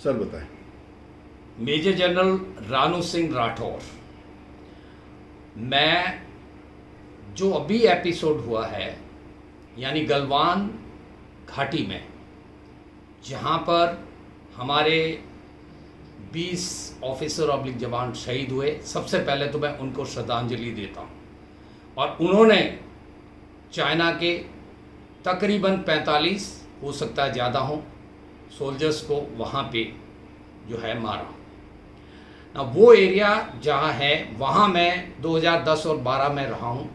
Sir बताएं। Major general Ranu Singh Rathore. मैं जो अभी एपिसोड हुआ है यानी गलवान घाटी में जहां पर हमारे 20 ऑफिसर ऑब्लिक जवान शहीद हुए, सबसे पहले तो मैं उनको श्रद्धांजलि देता हूं। और उन्होंने चाइना के तकरीबन 45 हो सकता है ज़्यादा हो सोल्जर्स को वहाँ पे जो है मारा ना। वो एरिया जहाँ है वहाँ मैं 2010 और 12 में रहा हूँ।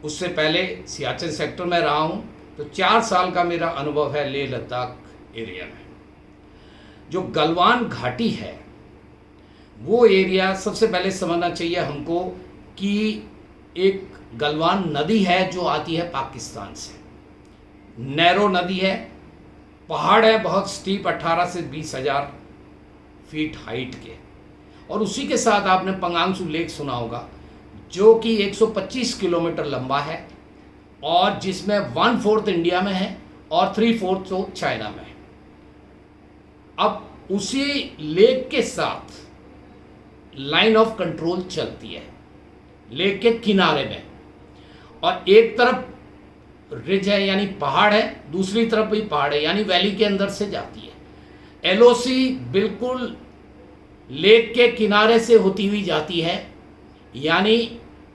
उससे पहले सियाचिन सेक्टर में रहा हूँ। तो 4 साल का मेरा अनुभव है लेह लद्दाख एरिया में। जो गलवान घाटी है वो एरिया सबसे पहले समझना चाहिए हमको कि एक गलवान नदी है जो आती है पाकिस्तान से। नैरो नदी है, पहाड़ है बहुत स्टीप, 18 से 20,000 फीट हाइट के। और उसी के साथ आपने पंगांगसू लेक सुना होगा जो कि 125 किलोमीटर लंबा है और जिसमें 1/4 इंडिया में है और 3/4 तो चाइना में है। अब उसी लेक के साथ लाइन ऑफ कंट्रोल चलती है लेक के किनारे में, और एक तरफ रिज है यानी पहाड़ है, दूसरी तरफ भी पहाड़ है यानी वैली के अंदर से जाती है। एलओसी बिल्कुल लेक के किनारे से होती हुई जाती है, यानी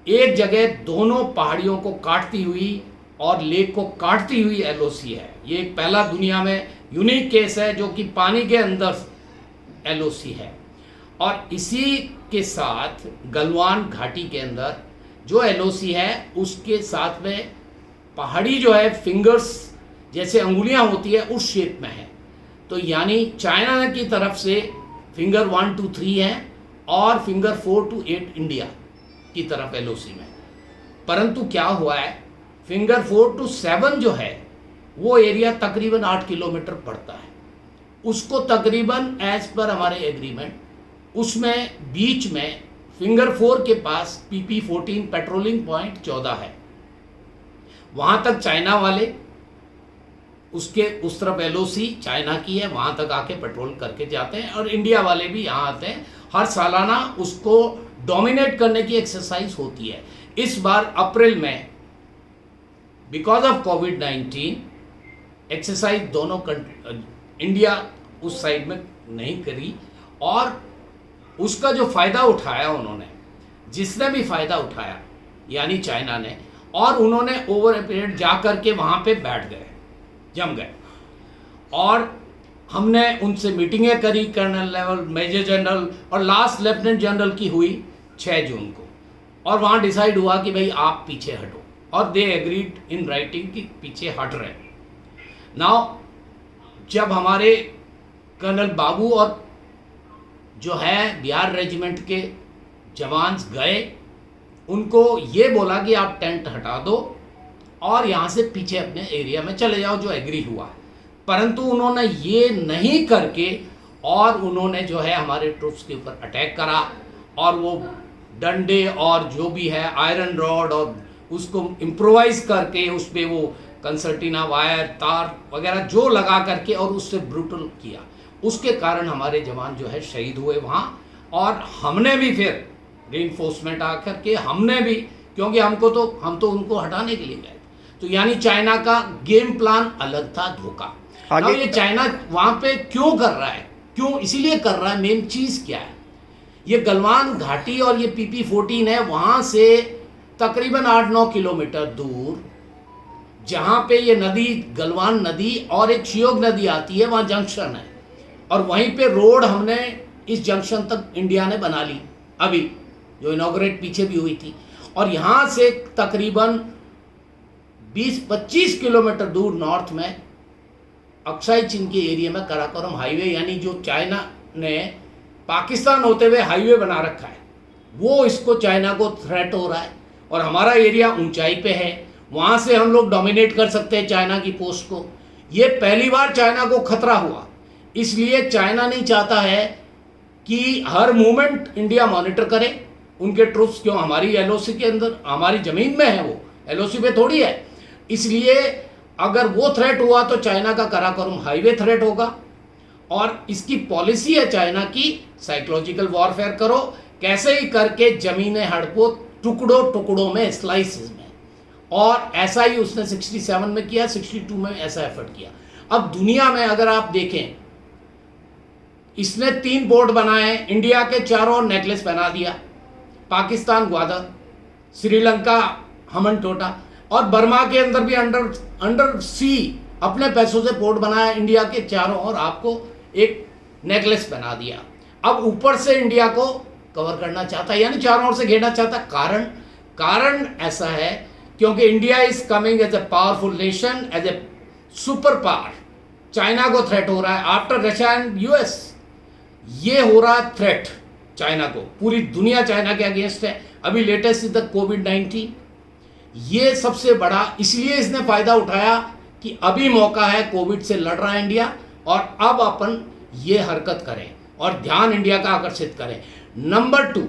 एक जगह दोनों पहाड़ियों को काटती हुई और लेक को काटती हुई एलओसी है। ये एक पहला दुनिया में यूनिक केस है जो कि पानी के अंदर एलओसी है। और इसी के साथ गलवान घाटी के अंदर जो एलओसी है उसके साथ में पहाड़ी जो है फिंगर्स जैसे अंगुलियां होती है उस शेप में है। तो यानी चाइना की तरफ से फिंगर 1 to 3 है और फिंगर 4 to 8 इंडिया की तरफ एलओसी में। परंतु क्या हुआ है, फिंगर 4 to 7 जो है वो एरिया तकरीबन 8 किलोमीटर पड़ता है। उसको तकरीबन एज पर हमारे एग्रीमेंट उसमें बीच में फिंगर 4 के पास PP14 पेट्रोलिंग पॉइंट 14 है। वहां तक चाइना वाले उसके उस तरफ एलओसी चाइना की है, वहां तक आके पेट्रोल करके जाते हैं और इंडिया वाले भी यहाँ आते हैं। हर सालाना उसको डोमिनेट करने की एक्सरसाइज होती है। इस बार अप्रैल में बिकॉज ऑफ कोविड-19 एक्सरसाइज दोनों इंडिया उस साइड में नहीं करी और उसका जो फायदा उठाया उन्होंने, जिसने भी फायदा उठाया यानी चाइना ने, और उन्होंने ओवर ए पीरियड जा कर के वहाँ पे बैठ गए, जम गए। और हमने उनसे मीटिंगें करी, कर्नल लेवल, मेजर जनरल और लास्ट लेफ्टिनेंट जनरल की हुई 6 जून को। और वहाँ डिसाइड हुआ कि भाई आप पीछे हटो, और दे एग्रीड इन राइटिंग कि पीछे हट रहे। नाउ जब हमारे कर्नल बाबू और जो है बिहार रेजिमेंट के जवान गए, उनको ये बोला कि आप टेंट हटा दो और यहाँ से पीछे अपने एरिया में चले जाओ, जो एग्री हुआ। परंतु उन्होंने ये नहीं करके और उन्होंने जो है हमारे ट्रूप्स के ऊपर अटैक करा और वो डंडे और जो भी है आयरन रॉड और उसको इम्प्रोवाइज करके उस पर वो कंसर्टिना वायर तार वगैरह जो लगा करके और उससे ब्रूटल किया। उसके कारण हमारे जवान जो है शहीद हुए वहाँ। और हमने भी फिर रीइंफोर्समेंट आकर के हमने भी, क्योंकि हम तो उनको हटाने के लिए गए, तो यानी चाइना का गेम प्लान अलग था, धोखा। अब ये चाइना वहाँ पे क्यों कर रहा है, क्यों इसीलिए कर रहा है, मेन चीज़ क्या है, ये गलवान घाटी और ये PP14 है, वहाँ से तकरीबन 8-9 किलोमीटर दूर जहाँ पे ये नदी गलवान नदी और एक श्योक नदी आती है, वहाँ जंक्शन है। और वहीं पे रोड हमने इस जंक्शन तक इंडिया ने बना ली अभी, जो इनॉग्रेट पीछे भी हुई थी। और यहाँ से तकरीबन 20-25 किलोमीटर दूर नॉर्थ में अक्साई चीन के एरिया में कराकोरम हाईवे, यानी जो चाइना ने पाकिस्तान होते हुए हाईवे बना रखा है, वो इसको चाइना को थ्रेट हो रहा है। और हमारा एरिया ऊंचाई पे है, वहाँ से हम लोग डोमिनेट कर सकते हैं चाइना की पोस्ट को। ये पहली बार चाइना को खतरा हुआ, इसलिए चाइना नहीं चाहता है कि हर मूवमेंट इंडिया मॉनिटर करे। उनके ट्रूप्स क्यों हमारी एलओसी के अंदर, हमारी ज़मीन में है, वो एलओसी पे थोड़ी है। इसलिए अगर वो थ्रेट हुआ तो चाइना का कराकोरम हाईवे थ्रेट होगा। और इसकी पॉलिसी है चाइना की साइकोलॉजिकल वॉरफेयर करो, कैसे ही करके जमीनें हड़पो टुकड़ों टुकड़ों में, स्लाइसेस में। और ऐसा ही उसने 67 में किया, 62 में ऐसा एफर्ट किया। अब दुनिया में अगर आप देखें, इसने 3 पोर्ट बनाए, इंडिया के चारों नेकलेस पहना दिया, पाकिस्तान ग्वादर, श्रीलंका हमनटोटा, और बर्मा के अंदर भी अंडर सी अपने पैसों से पोर्ट बनाया, इंडिया के चारों ओर आपको एक नेकलेस बना दिया। अब ऊपर से इंडिया को कवर करना चाहता है, यानी चारों ओर से घेरना चाहता है। कारण ऐसा है क्योंकि India is coming as a powerful nation, as a super power. China को थ्रेट हो रहा है आफ्टर रशिया एंड यूएस। ये हो रहा है थ्रेट चाइना को, पूरी दुनिया चाइना के अगेंस्ट है। अभी लेटेस्ट इज द कोविड-19, ये सबसे बड़ा, इसलिए इसने फायदा उठाया कि अभी मौका है, कोविड से लड़ रहा है इंडिया, और अब अपन ये हरकत करें और ध्यान इंडिया का आकर्षित करें। नंबर 2,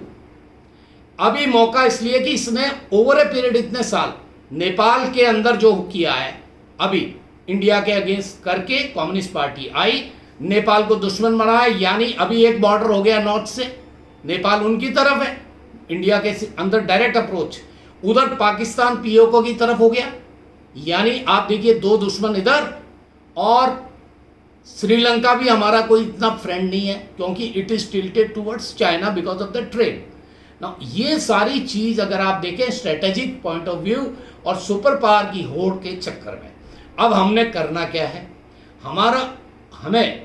अभी मौका इसलिए कि इसने ओवर ए पीरियड इतने साल नेपाल के अंदर जो किया है, अभी इंडिया के अगेंस्ट करके कम्युनिस्ट पार्टी आई, नेपाल को दुश्मन बनाया, यानी अभी एक बॉर्डर हो गया नॉर्थ से, नेपाल उनकी तरफ है, इंडिया के अंदर डायरेक्ट अप्रोच, उधर पाकिस्तान पीओके की तरफ हो गया, यानी आप देखिए 2 दुश्मन इधर, और श्रीलंका भी हमारा कोई इतना फ्रेंड नहीं है क्योंकि it is tilted towards China because of the trade. ना ये सारी चीज अगर आप देखें स्ट्रेटेजिक पॉइंट ऑफ व्यू और सुपर पावर की होड़ के चक्कर में, अब हमने करना क्या है, हमें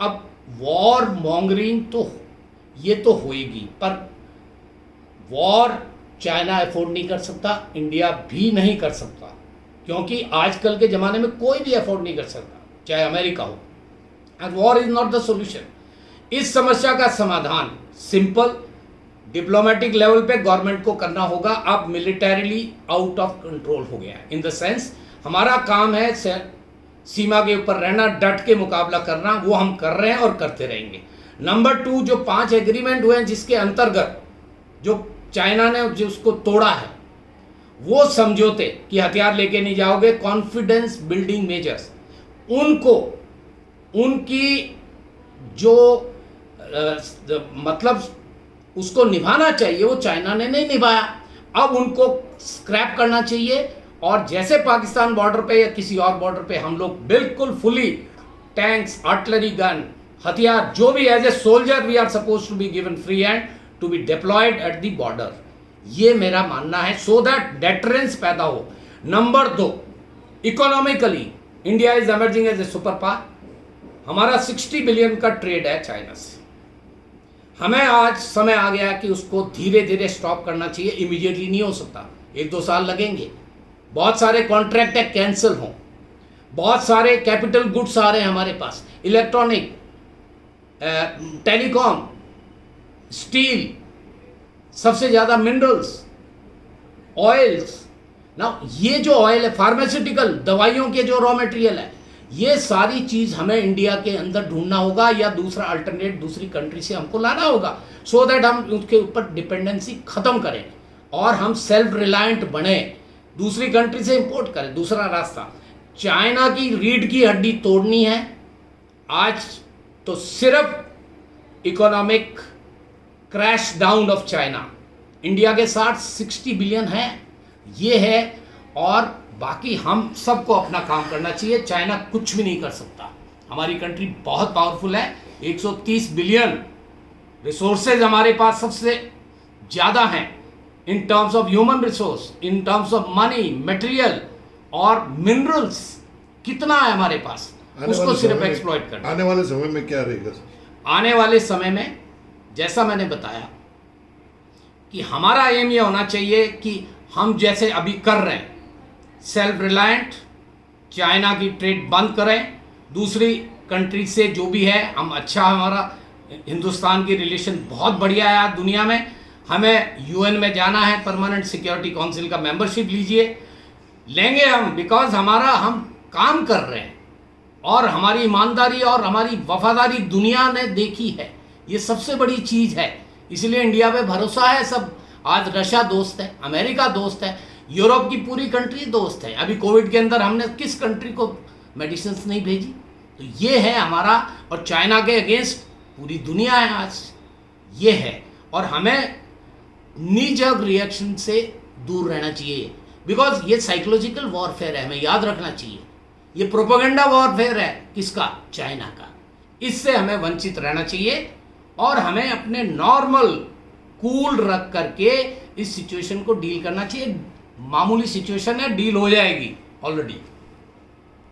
अब वॉर मॉन्गरिंग तो ये तो होएगी, पर वॉर चाइना अफोर्ड नहीं कर सकता, इंडिया भी नहीं कर सकता, क्योंकि आजकल के ज़माने में कोई भी अफोर्ड नहीं कर सकता, चाहे अमेरिका हो। And war is not the solution. इस समस्या का समाधान सिंपल डिप्लोमेटिक लेवल पे गवर्नमेंट को करना होगा। अब मिलिटरीली आउट ऑफ कंट्रोल हो गया है, इन द सेंस हमारा काम है सीमा के ऊपर रहना, डट के मुकाबला करना, वो हम कर रहे हैं और करते रहेंगे। नंबर 2, जो 5 एग्रीमेंट हुए हैं जिसके अंतर्गत जो चाइना ने जो उसको तोड़ा है, वो समझौते कि हथियार लेके नहीं जाओगे, कॉन्फिडेंस बिल्डिंग मेजर्स, उनको उनकी जो मतलब उसको निभाना चाहिए वो चाइना ने नहीं निभाया। अब उनको स्क्रैप करना चाहिए, और जैसे पाकिस्तान बॉर्डर पे या किसी और बॉर्डर पे हम लोग बिल्कुल फुली टैंक्स, आर्टिलरी गन, हथियार, जो भी as a soldier we are suppose to be given free hand to be deployed at the border, ये मेरा मानना है, सो दैट डेटरेंस पैदा हो। Number 2, economically India is emerging as a super power. हमारा 60 बिलियन का ट्रेड है China से। हमें आज समय आ गया कि उसको धीरे धीरे स्टॉप करना चाहिए, इमीडिएटली नहीं हो सकता, 1-2 साल लगेंगे। बहुत सारे कॉन्ट्रैक्ट है कैंसिल हों, बहुत सारे कैपिटल गुड्स आ रहे हैं हमारे पास, इलेक्ट्रॉनिक, टेलीकॉम, स्टील, सबसे ज़्यादा मिनरल्स, ऑयल्स। ना ये जो ऑयल है, फार्मास्यूटिकल, दवाइयों के जो रॉ मटेरियल है, ये सारी चीज़ हमें इंडिया के अंदर ढूंढना होगा या दूसरा अल्टरनेट दूसरी कंट्री से हमको लाना होगा, सो दैट हम उसके ऊपर डिपेंडेंसी ख़त्म करें और हम सेल्फ रिलायंट बने, दूसरी कंट्री से इंपोर्ट करें। दूसरा रास्ता, चाइना की रीढ़ की हड्डी तोड़नी है आज तो सिर्फ economic crash down of China. India के साथ 60 बिलियन है, ये है, और बाकी हम सबको अपना काम करना चाहिए। चाइना कुछ भी नहीं कर सकता, हमारी कंट्री बहुत पावरफुल है, 130 बिलियन रिसोर्सेज हमारे पास सबसे ज़्यादा हैं in terms of human resource, in terms of money, material और मिनरल्स, कितना है हमारे पास, उसको सिर्फ एक्सप्लॉइट करना। आने वाले समय में क्या रहेगा? आने वाले समय में जैसा मैंने बताया कि हमारा एम ये होना चाहिए कि हम जैसे अभी कर रहे हैं, सेल्फ रिलायंट, चाइना की ट्रेड बंद करें, दूसरी कंट्री से जो भी है हम अच्छा, हमारा हिंदुस्तान की रिलेशन बहुत बढ़िया है आज दुनिया में। हमें यूएन में जाना है, परमानेंट सिक्योरिटी काउंसिल का मेंबरशिप लीजिए, लेंगे हम, बिकॉज हम काम कर रहे हैं और हमारी ईमानदारी और हमारी वफादारी दुनिया ने देखी है, ये सबसे बड़ी चीज़ है। इसलिए इंडिया पे भरोसा है सब। आज रशिया दोस्त है, अमेरिका दोस्त है, यूरोप की पूरी कंट्री दोस्त है। अभी कोविड के अंदर हमने किस कंट्री को मेडिसिन नहीं भेजी? तो ये है हमारा, और चाइना के अगेंस्ट पूरी दुनिया है आज, ये है। और हमें नी जर्क रिएक्शन से दूर रहना चाहिए, बिकॉज ये साइकोलॉजिकल वॉरफेयर है, हमें याद रखना चाहिए। ये प्रोपेगेंडा वॉरफेयर है, किसका? चाइना का। इससे हमें वंचित रहना चाहिए और हमें अपने नॉर्मल कूल रख करके इस सिचुएशन को डील करना चाहिए। मामूली सिचुएशन है, डील हो जाएगी ऑलरेडी।